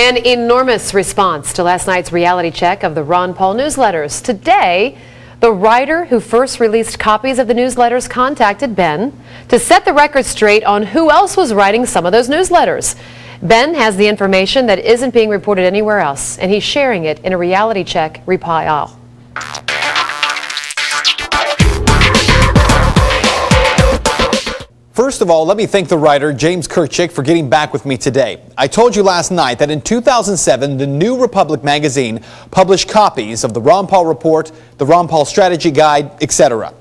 An enormous response to last night's reality check of the Ron Paul newsletters. Today, the writer who first released copies of the newsletters contacted Ben to set the record straight on who else was writing some of those newsletters. Ben has the information that isn't being reported anywhere else, and he's sharing it in a reality check reply all. First of all, let me thank the writer James WXIX for getting back with me today. I told you last night that in 2007, the New Republic magazine published copies of the Ron Paul Report, the Ron Paul Strategy Guide, etc.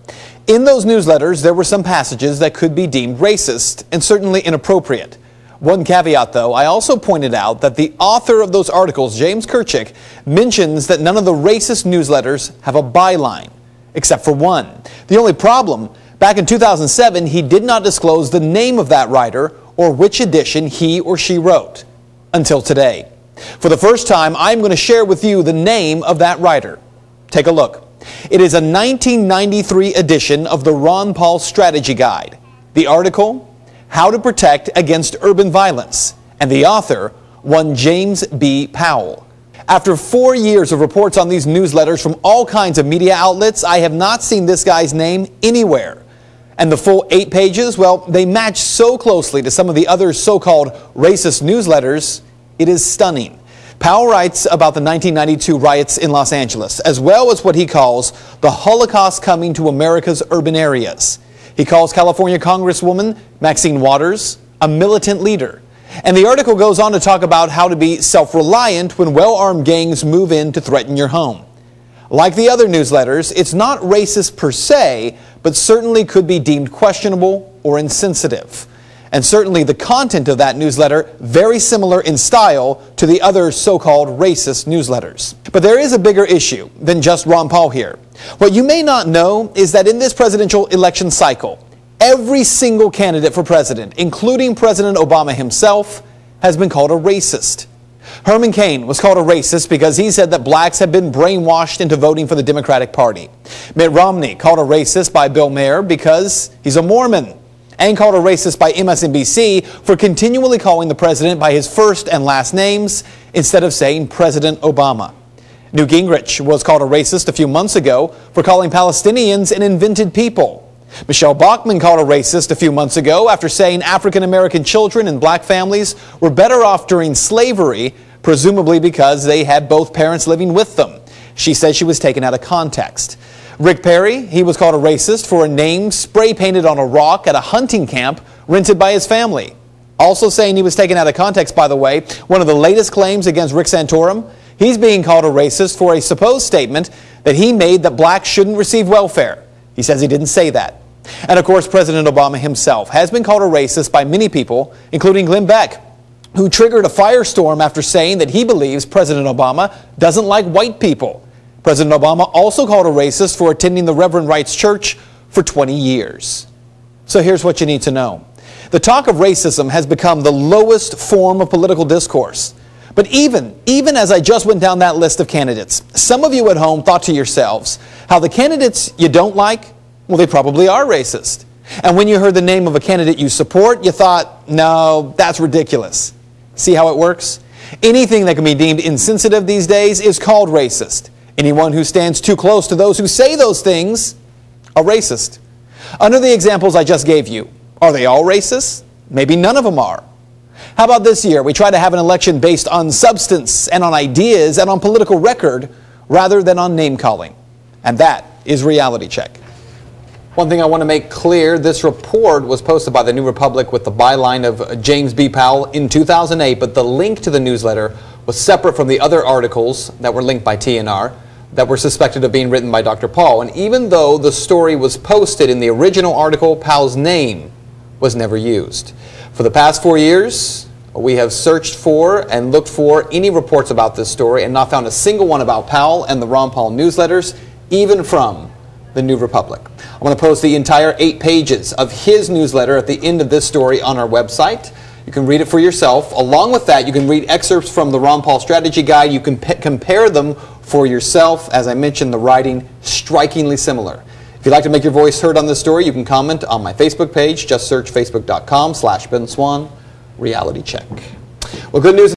In those newsletters, there were some passages that could be deemed racist and certainly inappropriate. One caveat, though, I also pointed out that the author of those articles, James WXIX, mentions that none of the racist newsletters have a byline, except for one. The only problem, back in 2007, he did not disclose the name of that writer or which edition he or she wrote, until today. For the first time, I'm going to share with you the name of that writer. Take a look. It is a 1993 edition of the Ron Paul Strategy Guide. The article, How to Protect Against Urban Violence, and the author, one James B. Powell. After 4 years of reports on these newsletters from all kinds of media outlets, I have not seen this guy's name anywhere. And the full 8 pages, well, they match so closely to some of the other so-called racist newsletters, it is stunning. Powell writes about the 1992 riots in Los Angeles, as well as what he calls the Holocaust coming to America's urban areas. He calls California Congresswoman Maxine Waters a militant leader. And the article goes on to talk about how to be self-reliant when well-armed gangs move in to threaten your home. Like the other newsletters, it's not racist per se, but certainly could be deemed questionable or insensitive. And certainly the content of that newsletter very similar in style to the other so-called racist newsletters. But there is a bigger issue than just Ron Paul here. What you may not know is that in this presidential election cycle, every single candidate for president, including President Obama himself, has been called a racist. Herman Cain was called a racist because he said that blacks had been brainwashed into voting for the Democratic Party. Mitt Romney called a racist by Bill Maher because he's a Mormon, and called a racist by MSNBC for continually calling the president by his first and last names instead of saying President Obama. Newt Gingrich was called a racist a few months ago for calling Palestinians an invented people. Michelle Bachmann called a racist a few months ago after saying African-American children and black families were better off during slavery, presumably because they had both parents living with them. She said she was taken out of context. Rick Perry, he was called a racist for a name spray-painted on a rock at a hunting camp rented by his family. Also saying he was taken out of context, by the way, one of the latest claims against Rick Santorum, he's being called a racist for a supposed statement that he made that blacks shouldn't receive welfare. He says he didn't say that. And of course, President Obama himself has been called a racist by many people, including Glenn Beck, who triggered a firestorm after saying that he believes President Obama doesn't like white people. President Obama also called a racist for attending the Reverend Wright's church for 20 years. So here's what you need to know. The talk of racism has become the lowest form of political discourse. But even as I just went down that list of candidates, some of you at home thought to yourselves how the candidates you don't like, well, they probably are racist. And when you heard the name of a candidate you support, you thought, no, that's ridiculous. See how it works? Anything that can be deemed insensitive these days is called racist. Anyone who stands too close to those who say those things are racist. Under the examples I just gave you, are they all racist? Maybe none of them are. How about this year? We try to have an election based on substance and on ideas and on political record rather than on name calling. And that is Reality Check. One thing I want to make clear, this report was posted by the New Republic with the byline of James B. Powell in 2008, but the link to the newsletter was separate from the other articles that were linked by TNR that were suspected of being written by Dr. Paul. And even though the story was posted in the original article, Powell's name was never used. For the past 4 years, we have searched for and looked for any reports about this story and not found a single one about Powell and the Ron Paul newsletters, even from the New Republic. I'm going to post the entire 8 pages of his newsletter at the end of this story on our website. You can read it for yourself. Along with that, you can read excerpts from the Ron Paul Strategy Guide. You can compare them for yourself. As I mentioned, the writing strikingly similar. If you'd like to make your voice heard on this story, you can comment on my Facebook page. Just search facebook.com/Ben Swan Reality Check. Well, good news.